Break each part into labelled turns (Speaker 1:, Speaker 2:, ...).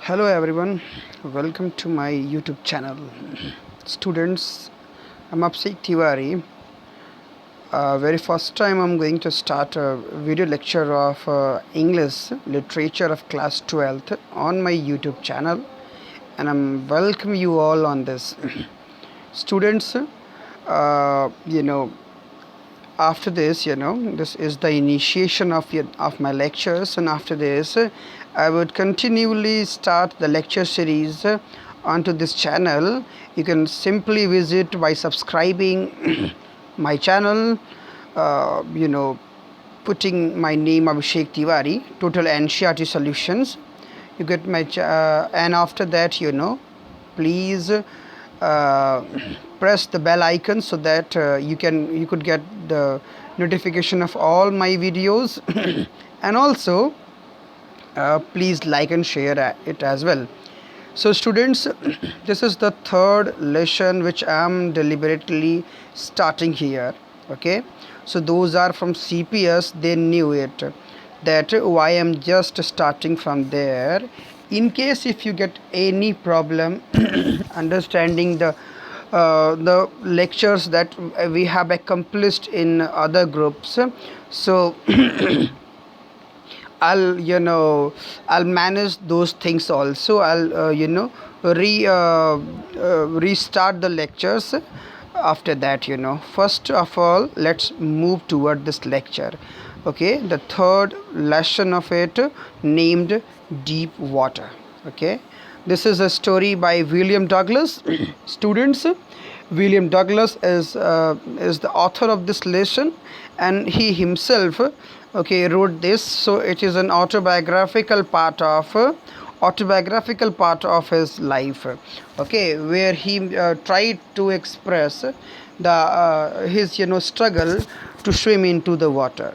Speaker 1: Hello everyone, welcome to my YouTube channel. Students, I'm Abhishek Tiwari. Very first time I'm going to start a video lecture of English literature of class 12th on my YouTube channel, and I'm welcome you all on this. Students, uh, you know, after this, this is the initiation of my lectures, and after this I would continually start the lecture series onto this channel. You can simply visit by subscribing my channel, putting my name Abhishek Tiwari, Total NCERT Solutions. You get my and after that, please press the bell icon so that you could get the notification of all my videos and also please like and share it as well. So students, this is the third lesson which I am deliberately starting here. Okay, so those are from CPS, they knew it, that why I am just starting from there. In case if you get any problem understanding the lectures that we have accomplished in other groups, so I'll manage those things also. I'll restart the lectures after that. First of all, let's move toward this lecture. Okay, the third lesson of it, named Deep Water. Okay, this is a story by William Douglas. Students, William Douglas is the author of this lesson, and he himself, wrote this. So it is an autobiographical part of his life. Okay, where he tried to express the his struggle to swim into the water.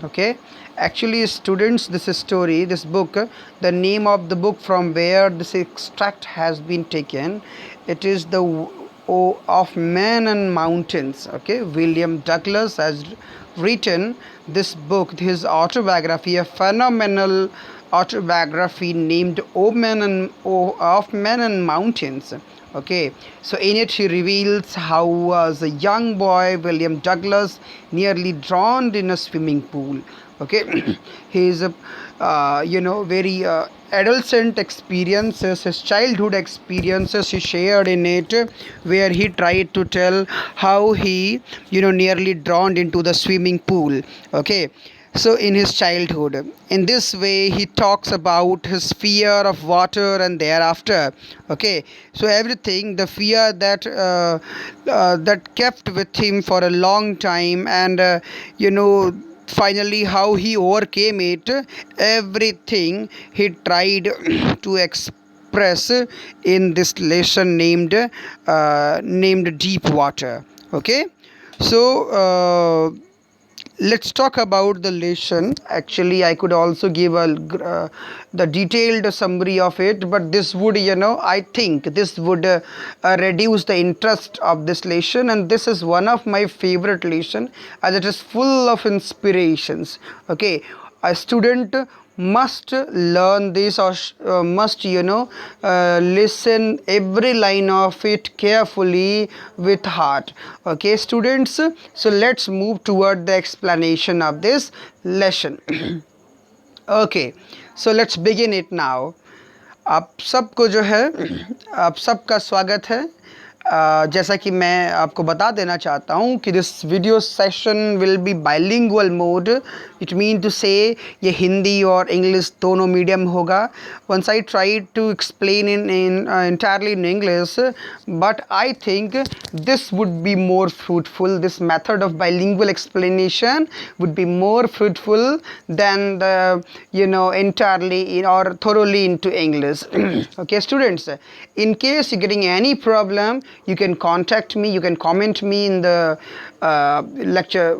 Speaker 1: Okay, actually students, this book, the name of the book from where this extract has been taken, it is the of Men and Mountains. Okay, William Douglas has written this book, his autobiography, a phenomenal autobiography named of Men and Mountains. Okay, so in it he reveals how as a young boy William Douglas nearly drowned in a swimming pool. Okay, his very adolescent experiences, his childhood experiences he shared in it, where he tried to tell how he nearly drowned into the swimming pool. Okay, so in his childhood, in this way he talks about his fear of water and thereafter. Okay, so everything, the fear that kept with him for a long time, and finally how he overcame it, everything he tried to express in this lesson named Deep Water. Okay, so let's talk about the lesson. Actually I could also give the detailed summary of it, but this would I think this would reduce the interest of this lesson, and this is one of my favorite lesson as it is full of inspirations. Okay, a student must learn this, or must listen every line of it carefully with heart. Okay students, so let's move toward the explanation of this lesson. Okay, so let's begin it now. आप सबको जो है, आप सबका स्वागत है। जैसा कि मैं आपको बता देना चाहता हूँ कि this video session will be bilingual mode. It mean to say ये हिंदी और इंग्लिश दोनों मीडियम होगा. Once I try to explain in entirely in English, but I think this would be more fruitful. This method of bilingual explanation would be more fruitful than the entirely or thoroughly into English. Okay students, in case you're getting any problem, you can contact me, you can comment me in the lecture,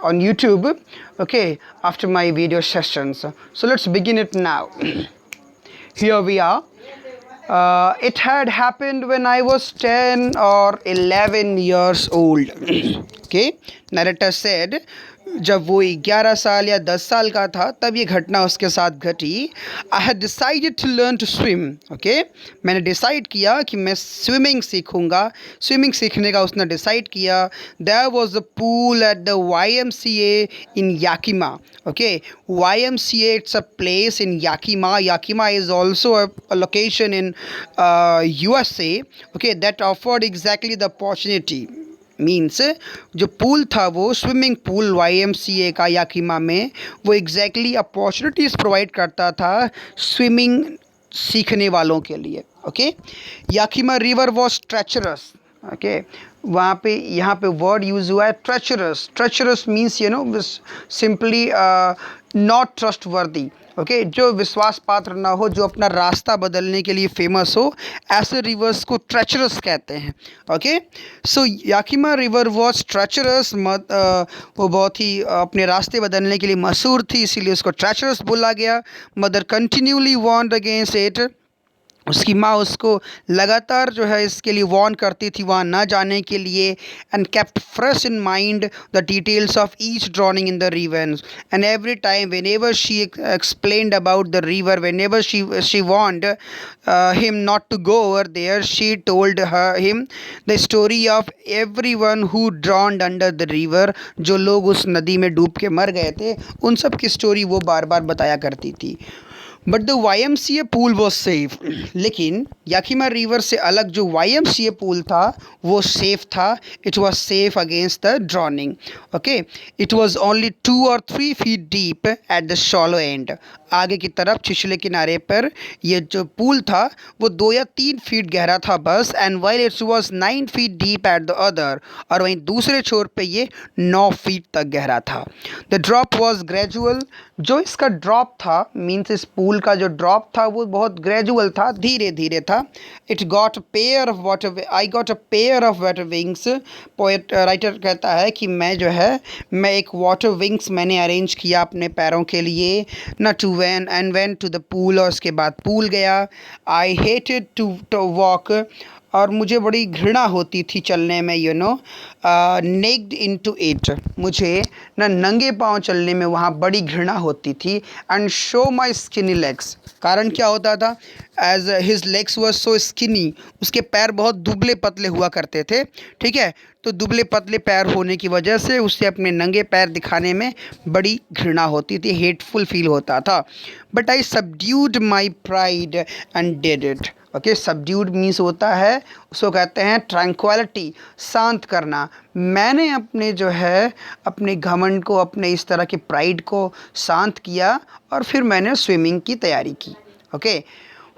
Speaker 1: on YouTube. Okay, after my video sessions. So let's begin it now. Here we are. It had happened when I was 10 or 11 years old. Okay, narrator said, जब वो 11 साल या 10 साल का था तब ये घटना उसके साथ घटी। I had decided to learn to swim. Okay, मैंने डिसाइड किया कि मैं स्विमिंग सीखूंगा। स्विमिंग सीखने का उसने डिसाइड किया। There was a pool at the YMCA in Yakima. Okay, YMCA, it's a place in Yakima. Yakima is also a location in USA. Okay, that offered exactly the opportunity. Means जो pool था वो swimming pool YMCA का Yakima में, वो exactly opportunities provide करता था swimming सीखने वालों के लिए. Okay, Yakima river was treacherous. Okay, वहाँ पे यहाँ पे वर्ड यूज़ हुआ है treacherous. Treacherous means simply not trust वर्दी. ओके, जो विश्वास पात्र ना हो, जो अपना रास्ता बदलने के लिए फेमस हो, ऐसे रिवर्स को ट्रेचरस कहते हैं. Okay, so Yakima river was treacherous. वो बहुत ही अपने रास्ते बदलने के लिए मशहूर थी, इसीलिए उसको ट्रेचरस बोला गया. Mother continually warned against it. उसकी माँ उसको लगातार जो है इसके लिए वॉर्न करती थी वहाँ ना जाने के लिए. And kept fresh in mind the details of each drowning in the rivers. And every time whenever she explained about the river, whenever she wanted him not to go over there, she told him the story of every one who drowned under the river. जो लोग उस नदी में डूब के मर गए थे, उन सब की स्टोरी वो बार बार बताया करती थी. But the YMCA pool was safe. लेकिन याकिमा रिवर से अलग जो YMCA पूल था वो सेफ था. It was safe against the drowning. Okay, it was only 2 or 3 feet deep at the shallow and. आगे की तरफ छिछले किनारे पर ये जो पूल था वो 2 या 3 फीट गहरा था बस. And while it was 9 feet deep at the other. और वहीं दूसरे छोर पे ये 9 फीट तक गहरा था. The drop was gradual. जो इसका ड्रॉप था, मीन्स इस पूल का जो ड्रॉप था वो बहुत ग्रेजुअल था, धीरे धीरे था. It got pair of water, I got a pair of water wings. Poet writer कहता है कि मैं एक वाटर विंग्स मैंने अरेंज किया अपने पैरों के लिए. न टू वेन टू द पूल, और उसके बाद पूल गया. I hated to walk. और मुझे बड़ी घृणा होती थी चलने में, नेक्ड इनटू इट. मुझे नंगे पाँव चलने में वहाँ बड़ी घृणा होती थी. And show my skinny legs. कारण क्या होता था? एज हिज लेग्स वर सो स्किनी. उसके पैर बहुत दुबले पतले हुआ करते थे. ठीक है, तो दुबले पतले पैर होने की वजह से उसे अपने नंगे पैर दिखाने में बड़ी घृणा होती थी, हेटफुल फील होता था. But I subdued my pride and did it. Okay, subdued means होता है, उसको कहते हैं ट्रैंक्विलिटी, शांत करना. मैंने अपने घमंड को, अपने इस तरह के प्राइड को शांत किया और फिर मैंने स्विमिंग की तैयारी की. Okay,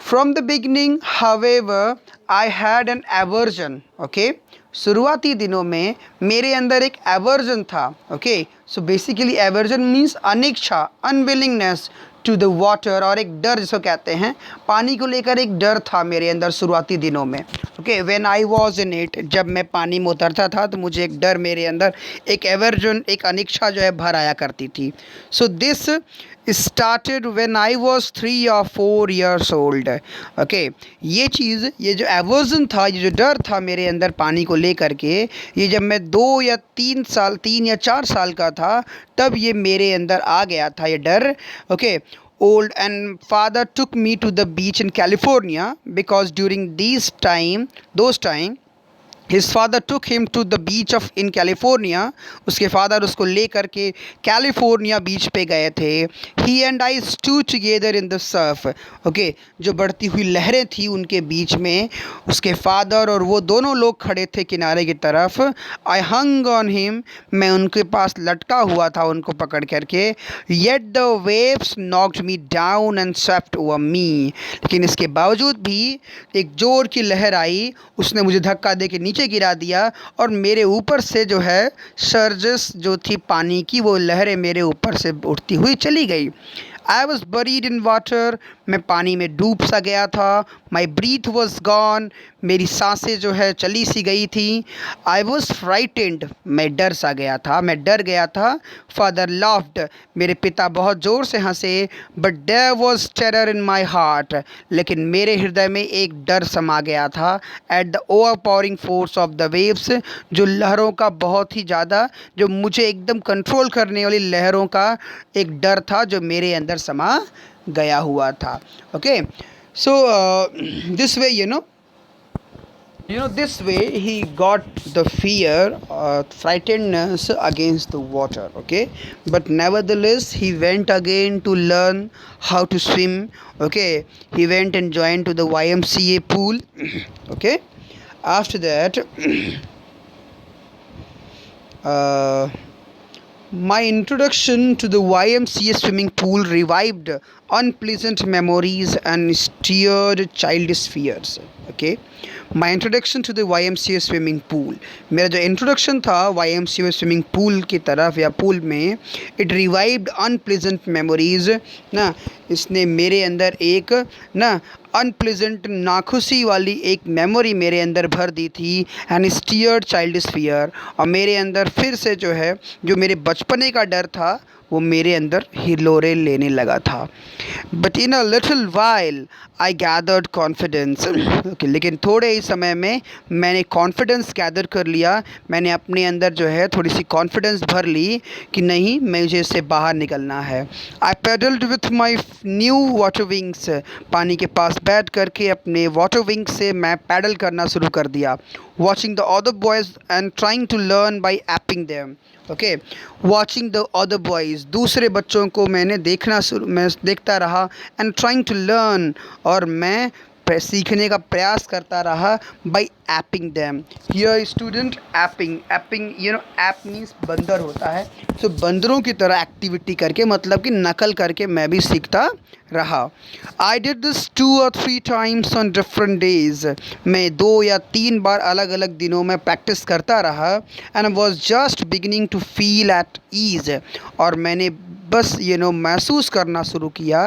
Speaker 1: from the beginning however I had an aversion. Okay, शुरुआती दिनों में मेरे अंदर एक एवर्जन था. Okay, so basically aversion means अनिच्छा, अनविलिंगनेस टू द वाटर, और एक डर जिसको कहते हैं, पानी को लेकर एक डर था मेरे अंदर शुरुआती दिनों में. Okay, when I was in it, जब मैं पानी में उतरता था तो मुझे एक डर मेरे अंदर, एक एवर्जन, एक अनिच्छा भर आया करती थी. So this started when I was 3 or 4 years old. Okay, ये जो एवर्जन था, ये जो डर था मेरे अंदर पानी को लेकर के, ये जब मैं 3 या 4 साल का था तब ये मेरे अंदर आ गया था ये डर. Okay, old and father took me to the beach in California because during those time His father took him to the beach of in California. उसके फादर उसको ले करके कैलिफोर्निया बीच पे गए थे. He and I stood together in the surf. Okay, जो बढ़ती हुई लहरें थी उनके बीच में उसके फादर और वो दोनों लोग खड़े थे किनारे की तरफ. I hung on him. मैं उनके पास लटका हुआ था उनको पकड़ करके. Yet the waves knocked me down and swept over me. लेकिन इसके बावजूद भी एक जोर की लहर आई, उसने मुझे धक्का दे के नीचे गिरा दिया और मेरे ऊपर से सर्जेस जो थी पानी की, वो लहरें मेरे ऊपर से उठती हुई चली गई. I was buried in water. मैं पानी में डूब सा गया था. My breath was gone. मेरी सांसें जो है चली सी गई थी। आई वॉज फ्राइटेंड, मैं डर सा गया था, मैं डर गया था। फादर लाफ्ड, मेरे पिता बहुत ज़ोर से हंसे। But there was terror in my heart, लेकिन मेरे हृदय में एक डर समा गया था। At the overpowering force of the waves, जो लहरों का बहुत ही ज़्यादा, जो मुझे एकदम कंट्रोल करने वाली लहरों का एक डर था जो मेरे अंदर समा गया हुआ था। Okay, so this way this way he got the fear, frightenedness against the water. Okay, but nevertheless he went again to learn how to swim. Okay, he went and joined to the YMCA pool. Okay, after that uh, my introduction to the YMCA swimming pool revived unpleasant memories and stirred childish fears. Okay, my introduction to the YMCA swimming pool, मेरा जो introduction था YMCA swimming pool की तरफ या pool में, it revived unpleasant memories ना, इसने मेरे अंदर एक ना अनप्लेजेंट नाखुशी वाली एक मेमोरी मेरे अंदर भर दी थी। एंड स्टीयर्ड चाइल्डिश फियर, और मेरे अंदर फिर से जो है जो मेरे बचपने का डर था वो मेरे अंदर हिलोरे लेने लगा था। But in a little while I gathered confidence. Okay, लेकिन थोड़े ही समय में मैंने कॉन्फिडेंस गैदर कर लिया, मैंने अपने अंदर जो है थोड़ी सी कॉन्फिडेंस भर ली कि नहीं, मुझे इससे बाहर निकलना है। I paddled with my new water wings, पानी के पास बैठ करके अपने वाटर विंग्स से मैं पैडल करना शुरू कर दिया। Watching the other boys and trying to learn by aping them. Okay, watching the other boys, दूसरे बच्चों को मैं देखता रहा। एंड ट्राइंग टू लर्न, और मैं सीखने का प्रयास करता रहा। By aping them, here student, aping, app means बंदर होता है। तो बंदरों की तरह एक्टिविटी करके, मतलब कि नकल करके मैं भी सीखता रहा। I did this 2 or 3 times on different days, मैं 2 या 3 बार अलग अलग दिनों में प्रैक्टिस करता रहा। And was just beginning to feel at ease, और मैंने बस महसूस करना शुरू किया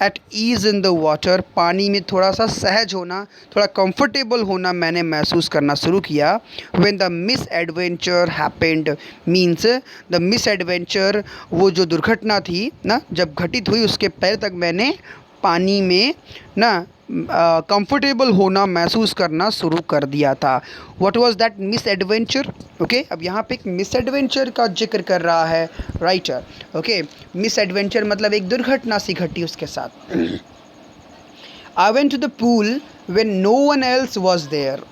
Speaker 1: at ease in the water, पानी में थोड़ा सा सहज होना, थोड़ा कंफर्टेबल होना मैंने महसूस करना शुरू किया। When the miss adventure happened, means the miss adventure, वो जो दुर्घटना थी ना जब घटित हुई, उसके पहले तक मैंने पानी में ना कंफर्टेबल होना महसूस करना शुरू कर दिया था। What was that miss adventure? Okay, अब यहाँ पे एक मिस एडवेंचर का जिक्र कर रहा है राइटर। ओके, मिस एडवेंचर मतलब एक दुर्घटना सी घटी उसके साथ। I went to the pool when no one else was there,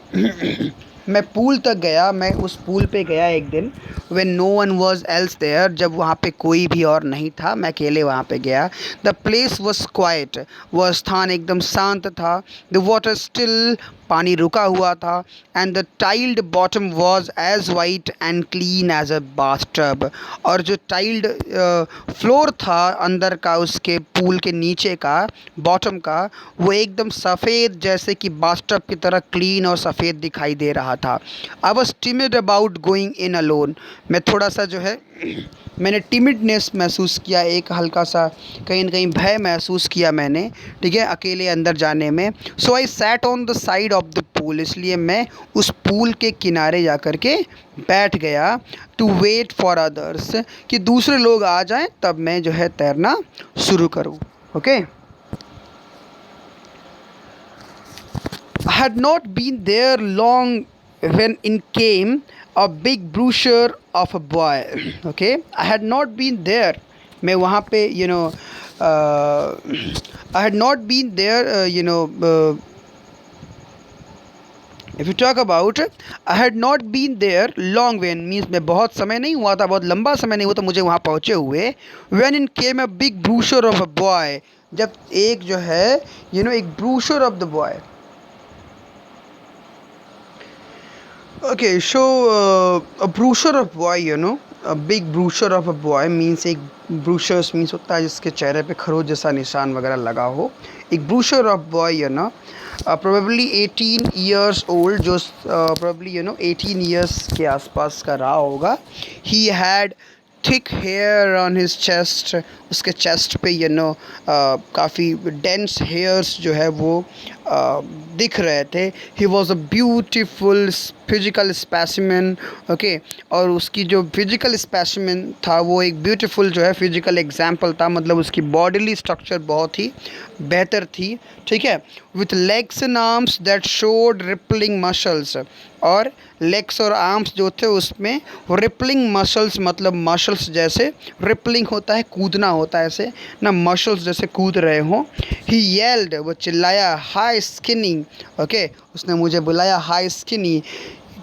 Speaker 1: मैं पूल तक गया, मैं उस पूल पे गया एक दिन, when no one was else there, जब वहाँ पे कोई भी और नहीं था, मैं अकेले वहाँ पे गया। द प्लेस वाज क्वाइट, वह स्थान एकदम शांत था। द वाटर स्टिल, पानी रुका हुआ था। And the tiled bottom was as white and clean as a bathtub, और जो टाइल्ड फ्लोर था अंदर का, उसके पूल के नीचे का बॉटम का, वो एकदम सफ़ेद जैसे कि बाथटब की तरह क्लीन और सफ़ेद दिखाई दे रहा था। I was timid about going in alone, मैं थोड़ा सा जो है मैंने टिमिडनेस महसूस किया, एक हल्का सा कहीं ना कहीं भय महसूस किया मैंने, ठीक है, अकेले अंदर जाने में। So I sat on the side of the pool, इसलिए मैं उस पूल के किनारे जा कर के बैठ गया। टू वेट फॉर अदर्स, कि दूसरे लोग आ जाएं तब मैं जो है तैरना शुरू करूं। Okay, I had not been there long when in came a big brochure of a boy. Okay, I had not been there, मैं वहाँ पे I had not been there, if you talk about I had not been there long when means मैं बहुत समय नहीं हुआ था, बहुत लंबा समय नहीं हुआ था मुझे वहाँ पहुँचे हुए। when in came a big brochure of a boy, जब एक जो है एक brochure of the boy। Okay, so a brochure of boy, a big brochure of a boy means एक ब्रूशर्स मीन्स होता है जिसके चेहरे पे खरोच जैसा निशान वगैरह लगा हो। एक brochure of boy probably 18 years old, जो probably 18 years के आसपास का रहा होगा। he had thick hair on his chest, उसके चेस्ट पे काफ़ी डेंस हेयर्स जो है वो दिख रहे थे। He was a beautiful physical specimen, okay. और उसकी जो फिजिकल स्पेसिमेन था वो एक ब्यूटीफुल जो है फिजिकल एग्जाम्पल था, मतलब उसकी बॉडीली स्ट्रक्चर बहुत ही बेहतर थी, ठीक है। With legs and arms that showed rippling muscles, और लेग्स और आर्म्स जो थे उसमें रिपलिंग मसल्स, मतलब मसल्स जैसे रिपलिंग होता है, कूदना होता है ऐसे ना, मसल्स जैसे कूद रहे हों। ही येल्ड, वो चिल्लाया, हाई स्किनी, ओके, उसने मुझे बुलाया हाई स्किनी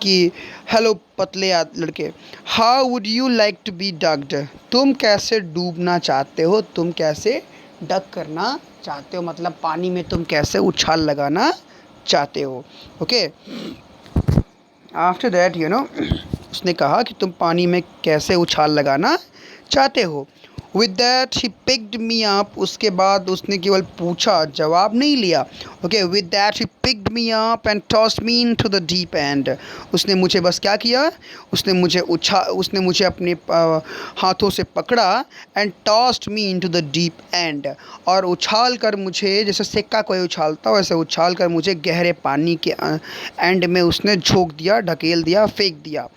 Speaker 1: कि हेलो पतले लड़के, how would you like to be ducked, तुम कैसे डूबना चाहते हो, तुम कैसे डग करना चाहते हो, मतलब पानी में तुम कैसे उछाल लगाना चाहते हो, ओके। आफ्टर दैट उसने कहा कि तुम पानी में कैसे उछाल लगाना चाहते हो। With that he picked me up, उसके बाद उसने केवल पूछा, जवाब नहीं लिया, okay. With that he picked me up and tossed me into the deep and, उसने मुझे बस क्या किया, उसने मुझे अपने हाथों से पकड़ा, and tossed me into the deep and, और उछाल कर मुझे, जैसे सिक्का कोई उछालता हो वैसे उछाल कर मुझे गहरे पानी के एंड में उसने झोंक दिया, ढकेल दिया, फेंक दिया।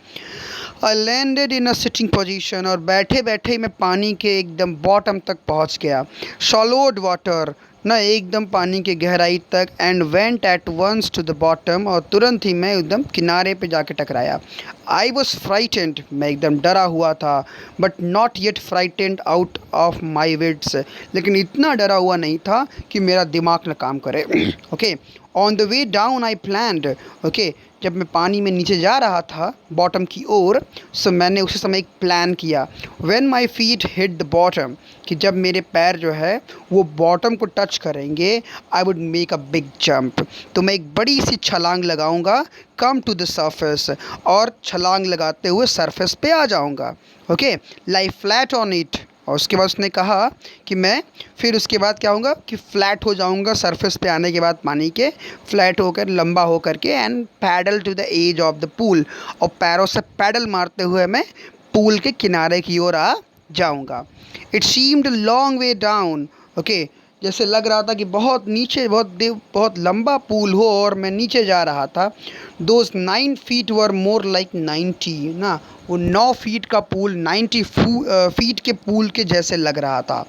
Speaker 1: I landed in a sitting position, और बैठे बैठे ही मैं पानी के एकदम बॉटम तक पहुंच गया। शॉलोड वाटर ना, एकदम पानी के गहराई तक, and went at once to the bottom, और तुरंत ही मैं एकदम किनारे पे जाके टकराया। आई वॉज फ्राइटेंड, मैं एकदम डरा हुआ था, but not yet frightened out of my wits, लेकिन इतना डरा हुआ नहीं था कि मेरा दिमाग न काम करे, okay. On the way down I planned, okay, जब मैं पानी में नीचे जा रहा था बॉटम की ओर, सो मैंने उसी समय एक प्लान किया। When my feet hit the bottom, कि जब मेरे पैर जो है वो बॉटम को टच करेंगे, I would make a big jump, तो मैं एक बड़ी सी छलांग लगाऊंगा, कम टू द सरफेस, और छलांग लगाते हुए सरफेस पे आ जाऊंगा, okay. Lie flat on it, और उसके बाद उसने कहा कि मैं फिर उसके बाद क्या होगा कि फ़्लैट हो जाऊंगा सरफेस पे आने के बाद, पानी के फ्लैट होकर लंबा हो करके, and paddle to the edge of the pool, और पैरों से पैडल मारते हुए मैं पूल के किनारे की ओर आ जाऊंगा। It seemed long way down, okay, जैसे लग रहा था कि बहुत नीचे, बहुत लंबा पूल हो और मैं नीचे जा रहा था। Those 9 feet were more like 90 ना, वो 9 फीट का पूल 90 फीट के पूल के जैसे लग रहा था।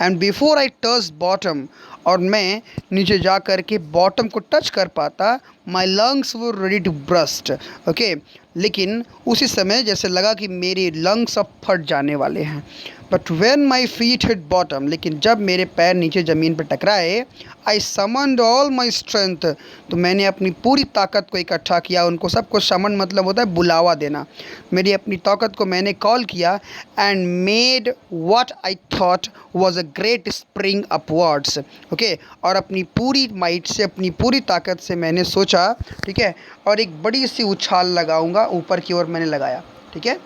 Speaker 1: And before I touch bottom, और मैं नीचे जा कर के बॉटम को टच कर पाता, my lungs were ready to burst, okay, लेकिन उसी समय जैसे लगा कि मेरे लंग्स अब फट जाने वाले हैं। But when my feet hit bottom, लेकिन जब मेरे पैर नीचे ज़मीन पर टकराए, आई समन्ड ऑल माई स्ट्रेंथ, तो मैंने अपनी पूरी ताकत को इकट्ठा किया। उनको सबको समन मतलब होता है बुलावा देना, मेरी अपनी ताकत को मैंने कॉल किया, and made what I thought was a great spring upwards, okay, और अपनी पूरी माइट से, अपनी पूरी ताकत से मैंने सोचा, ठीक है, और एक बड़ी सी उछाल लगाऊंगा, ऊपर की ओर मैंने लगाया, ठीक है।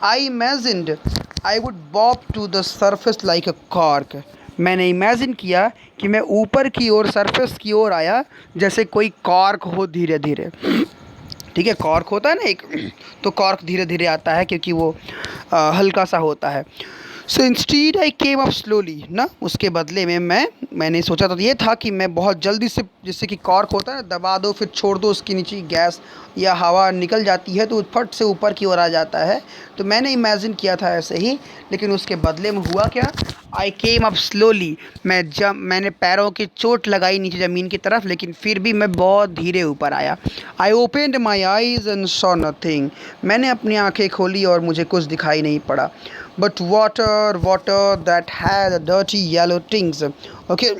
Speaker 1: I imagined I would bob to the surface like a cork, मैंने इमेजिन किया कि मैं ऊपर की ओर, सरफेस की ओर आया जैसे कोई कॉर्क हो, धीरे धीरे, ठीक है, कॉर्क होता है ना एक, तो कॉर्क धीरे धीरे आता है क्योंकि वो हल्का सा होता है। सो इंस्टीड आई केम अप स्लोली ना, उसके बदले में मैंने सोचा तो ये था कि मैं बहुत जल्दी से, जैसे कि कॉर्क होता है, दबा दो फिर छोड़ दो, उसके नीचे गैस या हवा निकल जाती है तो फट से ऊपर की ओर आ जाता है, तो मैंने इमेजिन किया था ऐसे ही। लेकिन उसके बदले में हुआ क्या, आई केम अप स्लोली, मैंने पैरों की चोट लगाई नीचे ज़मीन की तरफ, लेकिन फिर भी मैं बहुत धीरे ऊपर आया। I opened my eyes and saw nothing, मैंने अपनी आंखें खोली और मुझे कुछ दिखाई नहीं पड़ा। But water that had dirty yellow tinges, okay,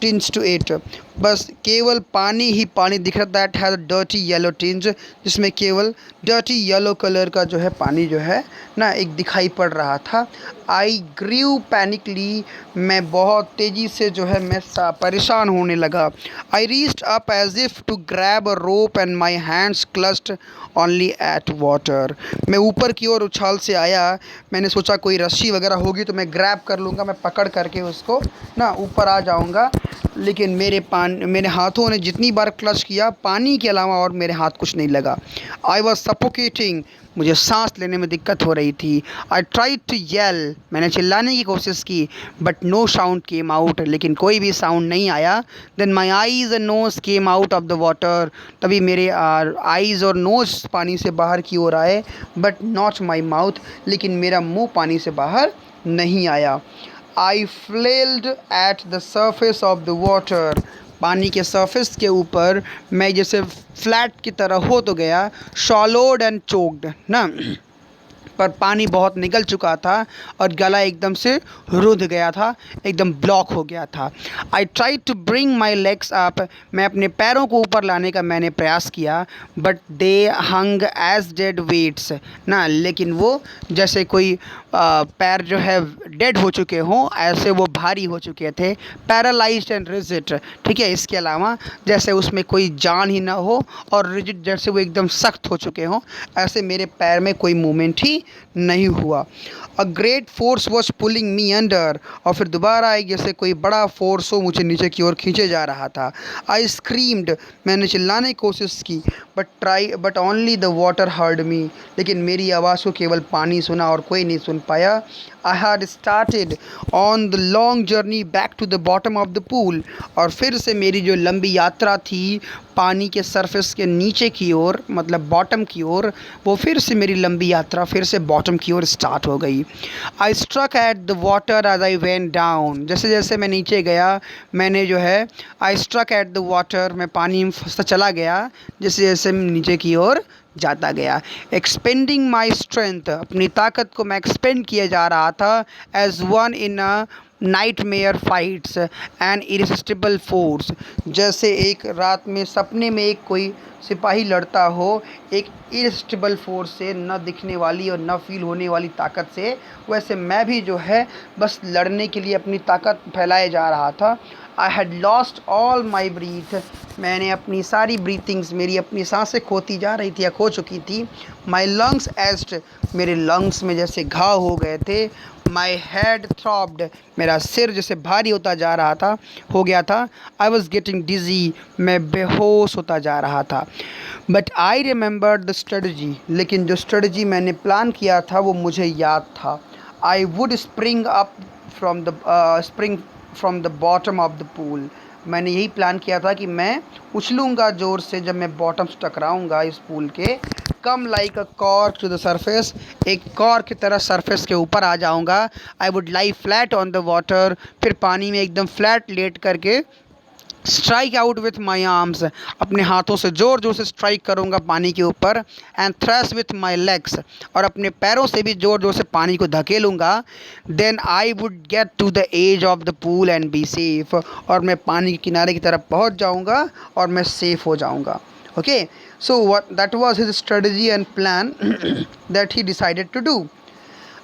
Speaker 1: tinge to it, बस केवल पानी ही पानी दिख रहा, that had dirty yellow tinge, जिसमें केवल डर्टी येलो कलर का जो है पानी जो है ना एक दिखाई पड़ रहा था। आई ग्रीव पैनिकली, मैं बहुत तेज़ी से जो है मैं परेशान होने लगा। I reached up as if to grab a rope and my hands clutched only at water, मैं ऊपर की ओर उछाल से आया, मैंने सोचा कोई रस्सी वगैरह होगी तो मैं ग्रैब कर लूँगा, मैं पकड़ करके उसको ना ऊपर आ जाऊँगा, लेकिन मेरे हाथों ने जितनी बार क्लच किया, पानी के अलावा और मेरे हाथ कुछ नहीं लगा। आई वॉज सफोकेटिंग, मुझे सांस लेने में दिक्कत हो रही थी। आई ट्राइड टू येल, मैंने चिल्लाने की कोशिश की, but no sound came out, लेकिन कोई भी साउंड नहीं आया। Then my eyes and nose came out of the water, तभी मेरे आईज़ और नोज पानी से बाहर की ओर आए, बट नॉट माई माउथ, लेकिन मेरा मुंह पानी से बाहर नहीं आया। I flailed at the surface of the water, पानी के सरफेस के ऊपर मैं जैसे फ्लैट की तरह हो तो गया, शॉलोड एंड चोक्ड ना, पर पानी बहुत निकल चुका था और गला एकदम से रुंध गया था, एकदम ब्लॉक हो गया था। I try to bring my legs up, मैं अपने पैरों को ऊपर लाने का मैंने प्रयास किया, but they hung as dead weights ना, लेकिन वो जैसे कोई पैर जो है डेड हो चुके हों, ऐसे वो भारी हो चुके थे, पैरालाइज्ड एंड रिजिड, ठीक है। इसके अलावा जैसे उसमें कोई जान ही ना हो और रिजिड, जैसे वो एकदम सख्त हो चुके हों, ऐसे मेरे पैर में कोई मूवमेंट ही नहीं हुआ। A great force was pulling me under, और फिर दोबारा एक जैसे कोई बड़ा फोर्स हो मुझे नीचे की ओर खींचे जा रहा था। आई स्क्रीम्ड, मैंने चिल्लाने की कोशिश की, but only the water heard me, लेकिन मेरी आवाज़ को केवल पानी सुना और कोई नहीं सुन पाया। I had started on the long journey back to the bottom of the pool, और फिर से मेरी जो लंबी यात्रा थी पानी के सरफेस के नीचे की ओर, मतलब बॉटम की ओर, वो फिर से मेरी लंबी यात्रा फिर से बॉटम की ओर स्टार्ट हो गई। I struck at the water as I went down, जैसे जैसे मैं नीचे गया मैंने जो है I struck at the water, मैं पानी में फंसता चला गया जैसे जैसे मैं नीचे की ओर जाता गया। एक्सपेंडिंग माई स्ट्रेंथ, अपनी ताकत को मैं एक्सपेंड किया जा रहा था, as one in a nightmare fights an irresistible force, जैसे एक रात में सपने में एक कोई सिपाही लड़ता हो एक इरिसिस्टिबल फोर्स से, न दिखने वाली और न फील होने वाली ताकत से, वैसे मैं भी जो है बस लड़ने के लिए अपनी ताकत फैलाए जा रहा था। I had lost all my breath, मैंने अपनी सारी ब्रीथिंग्स, मेरी अपनी सांसें खोती जा रही थी या खो चुकी थी। माई लंग्स एज्ड, मेरे लंग्स में जैसे घाव हो गए थे। माई हेड थ्रॉब्ड, मेरा सिर जैसे भारी होता जा रहा था, हो गया था। आई वॉज गेटिंग डिजी, मैं बेहोश होता जा रहा था। But I remembered the strategy, लेकिन जो स्ट्रेटजी मैंने प्लान किया था वो मुझे याद था। I would spring from the bottom of the pool, मैंने यही प्लान किया था कि मैं उछलूँगा ज़ोर से जब मैं बॉटम से टकराऊँगा इस पूल के। Come like a cork to the surface, एक कॉर्क की तरह सरफेस के ऊपर आ जाऊँगा। I would lie flat on the water, फिर पानी में एकदम फ्लैट लेट करके strike out with my arms, अपने हाथों से ज़ोर ज़ोर से स्ट्राइक करूँगा पानी के ऊपर। And trash with my legs, और अपने पैरों से भी ज़ोर ज़ोर से पानी को धकेलूँगा। Then I would get to the edge of the pool and be safe, और मैं पानी के किनारे की तरफ पहुँच जाऊँगा और मैं सेफ़ हो जाऊँगा। Okay, so that was his strategy and plan that he decided to do.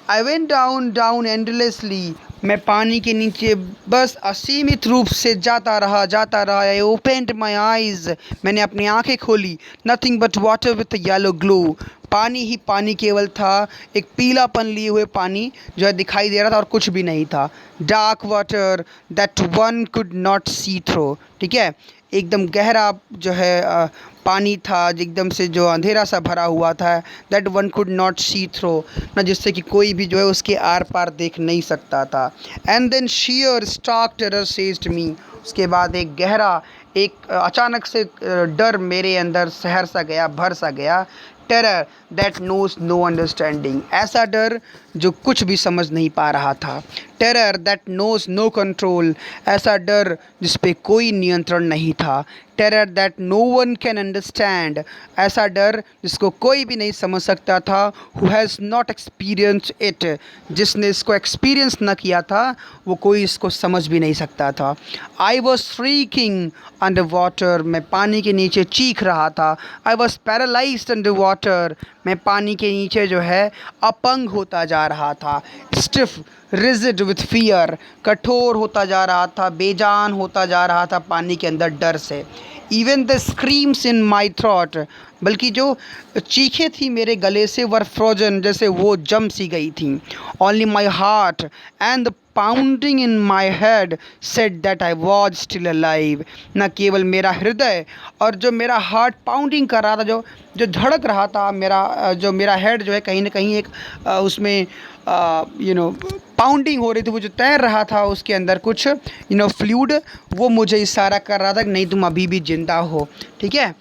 Speaker 1: I went down endlessly, मैं पानी के नीचे बस असीमित रूप से जाता रहा। आई ओपनड माई आइज़, मैंने अपनी आंखें खोली। Nothing but water with yellow glow, पानी ही पानी केवल था, एक पीलापन लिए हुए पानी जो है दिखाई दे रहा था और कुछ भी नहीं था। Dark water that one could not see through, ठीक है, एकदम गहरा जो है पानी था, एकदम से जो अंधेरा सा भरा हुआ था। That one could not see through, ना जिससे कि कोई भी जो है उसके आर पार देख नहीं सकता था। And then sheer stark terror seized me, उसके बाद एक गहरा, एक अचानक से डर मेरे अंदर सहर सा गया, भर सा गया। Terror that knows no understanding, ऐसा डर जो कुछ भी समझ नहीं पा रहा था। Terror that knows no control, ऐसा डर जिस पे कोई नियंत्रण नहीं था। Terror that no one can understand, ऐसा डर जिसको कोई भी नहीं समझ सकता था। Who has not experience it, जिसने इसको एक्सपीरियंस न किया था वो कोई इसको समझ भी नहीं सकता था। I was shrieking under water, मैं पानी के नीचे चीख रहा था। I was paralysed under water, मैं पानी के नीचे जो है अपंग होता जा रहा था। स्टिफ रिजिड विथ फियर, कठोर होता जा रहा था, बेजान होता जा रहा था पानी के अंदर डर से। Even the screams in my throat, बल्कि जो चीखें थी मेरे गले से वर फ्रोजन, जैसे वो जम सी गई थी। Only my heart and the pounding in my head said that I was still alive. न केवल मेरा हृदय और जो मेरा हार्ट पाउंडिंग कर रहा था, जो जो धड़क रहा था मेरा, जो मेरा हेड जो है कहीं ना कहीं एक उसमें पाउंडिंग हो रही थी, वो जो तैर रहा था उसके अंदर कुछ फ्लूइड, वो मुझे इशारा कर रहा था कि नहीं तुम अभी भी जिंदा हो। ठीक है।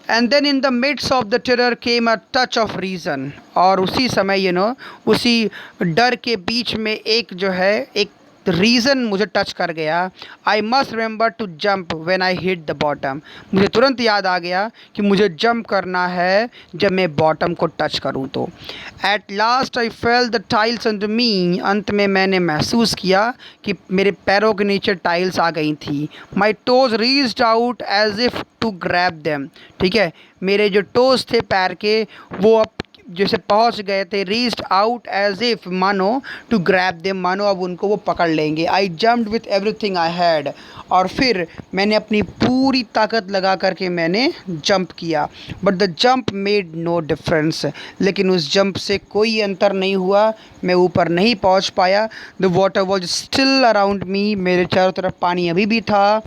Speaker 1: And then in the midst of the terror came a touch of reason. और उसी समय उसी डर के बीच में एक जो है एक रीज़न मुझे टच कर गया। I must remember to jump when I hit the bottom. मुझे तुरंत याद आ गया कि मुझे जंप करना है जब मैं बॉटम को टच करूं तो। At last I fail the tiles under मी। अंत में मैंने महसूस किया कि मेरे पैरों के नीचे टाइल्स आ गई थी। My toes reached out as if to grab them. ठीक है, मेरे जो टोज थे पैर के वो अब जैसे पहुंच गए थे, रीच्ड आउट एज इफ, मानो टू ग्रैब देम, मानो अब उनको वो पकड़ लेंगे। आई jumped with everything I had. और फिर मैंने अपनी पूरी ताकत लगा करके मैंने जंप किया। But the jump made no difference. लेकिन उस जंप से कोई अंतर नहीं हुआ, मैं ऊपर नहीं पहुंच पाया। The water was still around me. मेरे चारों तरफ पानी अभी भी था।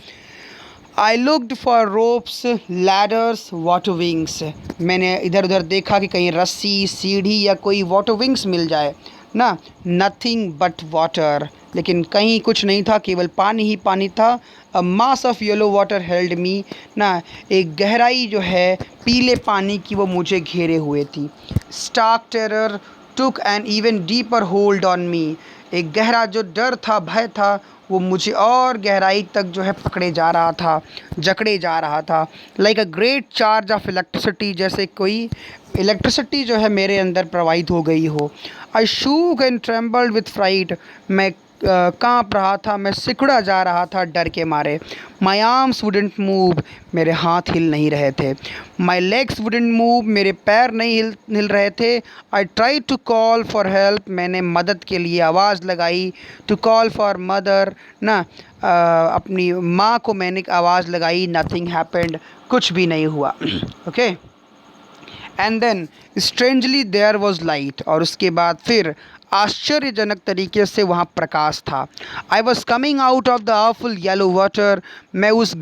Speaker 1: I looked for ropes, ladders, water wings. मैंने इधर उधर देखा कि कहीं रस्सी, सीढ़ी या कोई वाटर विंग्स मिल जाए ना। Nothing but water. लेकिन कहीं कुछ नहीं था, केवल पानी ही पानी था। A mass of yellow water held me ना। एक गहराई जो है पीले पानी की वो मुझे घेरे हुए थी। Stark terror took an even deeper hold on me. एक गहरा जो डर था, भय था, वो मुझे और गहराई तक जो है पकड़े जा रहा था, जकड़े जा रहा था। Like a great charge of electricity, जैसे कोई इलेक्ट्रिसिटी जो है मेरे अंदर प्रवाहित हो गई हो। I shook and trembled with fright. मैं कांप रहा था, मैं सिकुड़ा जा रहा था डर के मारे। My arms wouldn't move. मेरे हाथ हिल नहीं रहे थे। My legs wouldn't move. मेरे पैर नहीं हिल रहे थे। I try to call for help. मैंने मदद के लिए आवाज़ लगाई। टू कॉल फॉर मदर ना, अपनी माँ को मैंने आवाज़ लगाई। Nothing happened. कुछ भी नहीं हुआ। Okay. And then strangely there was light. और उसके बाद फिर आश्चर्यजनक तरीके से वहाँ प्रकाश था। I was coming out of the awful yellow water. मैं उस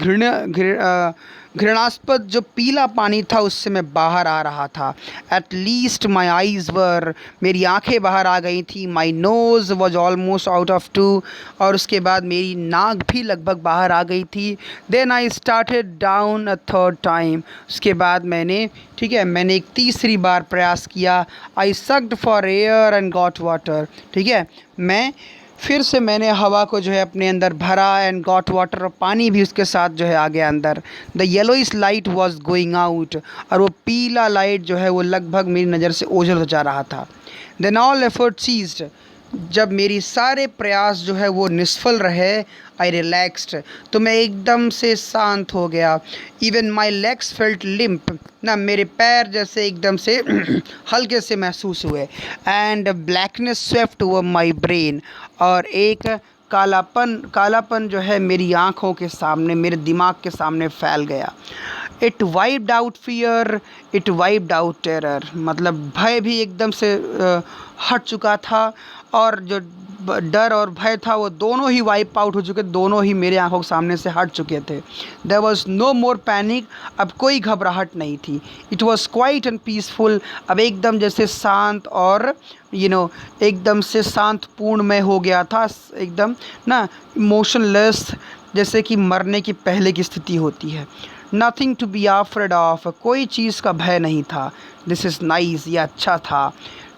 Speaker 1: घृणास्पद जो पीला पानी था उससे मैं बाहर आ रहा था। At least my eyes were. मेरी आंखें बाहर आ गई थी। My nose was almost out of too. और उसके बाद मेरी नाक भी लगभग बाहर आ गई थी। Then I started down a third time. उसके बाद मैंने मैंने एक तीसरी बार प्रयास किया। I sucked for air and got water. ठीक है, मैं फिर से मैंने हवा को जो है अपने अंदर भरा एंड गॉट वाटर, और पानी भी उसके साथ जो है आ गया अंदर। The yellowish light was going out. और वो पीला लाइट जो है वो लगभग मेरी नज़र से ओझल हो जा रहा था। Then all effort ceased. जब मेरी सारे प्रयास जो है वो निष्फल रहे, आई रिलैक्स्ड, तो मैं एकदम से शांत हो गया। Even my legs felt limp ना, मेरे पैर जैसे एकदम से हल्के से महसूस हुए। And blackness swept over my brain. और एक कालापन जो है मेरी आँखों के सामने, मेरे दिमाग के सामने फैल गया। It wiped out fear, it wiped out terror. मतलब भय भी एकदम से हट चुका था, और जो डर और भय था वो दोनों ही वाइप आउट हो चुके, दोनों ही मेरे आंखों के सामने से हट चुके थे। There was no more panic. अब कोई घबराहट नहीं थी। It was quiet and peaceful. अब एकदम जैसे शांत और एकदम से शांत पूर्ण में हो गया था, एकदम ना इमोशनलेस, जैसे कि मरने की पहले की स्थिति होती है। Nothing to be afraid of. कोई चीज़ का भय नहीं था। दिस इज़ नाइस, ये अच्छा था।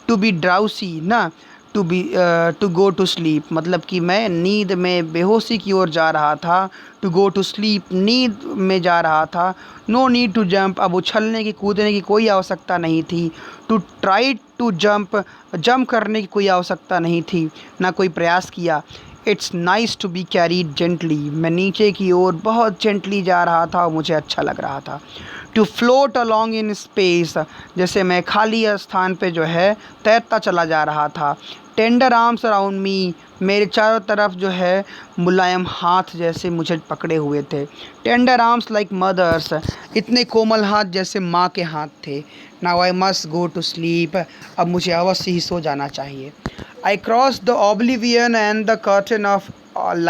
Speaker 1: टू बी ड्राउसी ना, टू गो टू स्लीप, मतलब कि मैं नींद में बेहोशी की ओर जा रहा था। टू गो टू स्लीप, नींद में जा रहा था। No need to jump. अब उछलने की कूदने की कोई आवश्यकता नहीं थी। To try to jump, jump करने की कोई आवश्यकता नहीं थी, ना कोई प्रयास किया। It's nice to be carried gently, मैं नीचे की ओर बहुत जेंटली जा रहा था और मुझे अच्छा लग रहा था। To float along in space, जैसे मैं खाली स्थान पे जो है तैरता चला जा रहा था। टेंडर आर्म्स अराउंड मी, मेरे चारों तरफ जो है मुलायम हाथ जैसे मुझे पकड़े हुए थे। टेंडर आर्म्स लाइक मदर्स, इतने कोमल हाथ जैसे माँ के हाथ थे। Now I must go to sleep, अब मुझे अवश्य ही सो जाना चाहिए। I cross the oblivion and the curtain of life